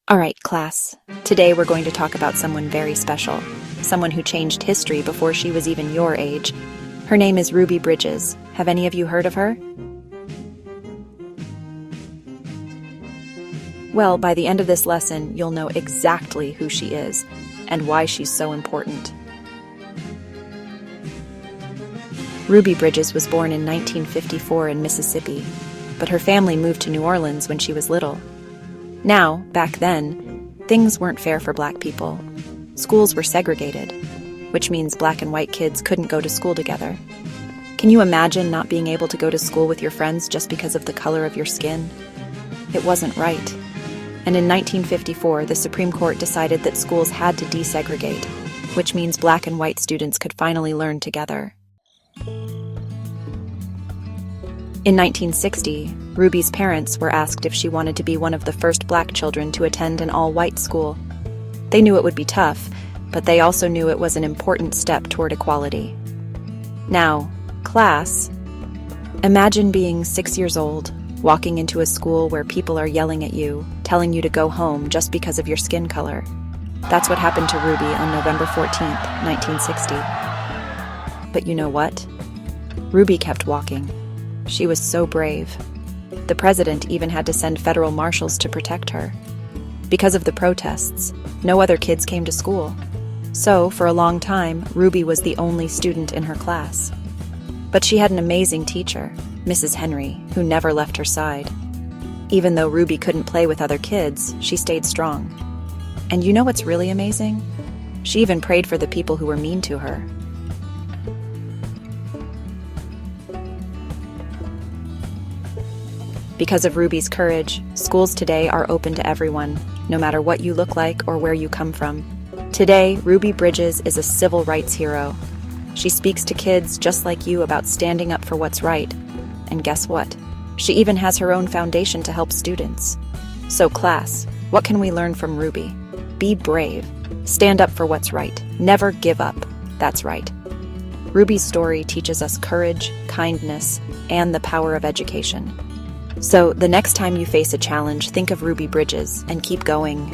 All right, class. Today we're going to talk about someone very special, someone who changed history before she was even your age. Her name is Ruby Bridges. Have any of you heard of her? Well, by the end of this lesson, you'll know exactly who she is and why she's so important. Ruby Bridges was born in 1954 in Mississippi, but her family moved to New Orleans when she was little. Now, back then, things weren't fair for black people. Schools were segregated, which means black and white kids couldn't go to school together. Can you imagine not being able to go to school with your friends just because of the color of your skin? It wasn't right. And in 1954, the Supreme Court decided that schools had to desegregate, which means black and white students could finally learn together. In 1960, Ruby's parents were asked if she wanted to be one of the first black children to attend an all-white school. They knew it would be tough, but they also knew it was an important step toward equality. Now, class, imagine being 6 years old, walking into a school where people are yelling at you, telling you to go home just because of your skin color. That's what happened to Ruby on November 14th, 1960. But you know what? Ruby kept walking. She was so brave. The president even had to send federal marshals to protect her. Because of the protests, no other kids came to school. So, for a long time, Ruby was the only student in her class. But she had an amazing teacher, Mrs. Henry, who never left her side. Even though Ruby couldn't play with other kids, she stayed strong. And you know what's really amazing? She even prayed for the people who were mean to her. Because of Ruby's courage, schools today are open to everyone, no matter what you look like or where you come from. Today, Ruby Bridges is a civil rights hero. She speaks to kids just like you about standing up for what's right. And guess what? She even has her own foundation to help students. So class, what can we learn from Ruby? Be brave. Stand up for what's right. Never give up. That's right. Ruby's story teaches us courage, kindness, and the power of education. So, the next time you face a challenge, think of Ruby Bridges and keep going.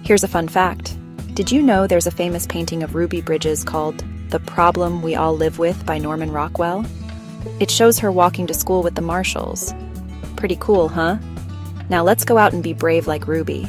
Here's a fun fact. Did you know there's a famous painting of Ruby Bridges called The Problem We All Live With by Norman Rockwell? It shows her walking to school with the marshals. Pretty cool, huh? Now let's go out and be brave like Ruby.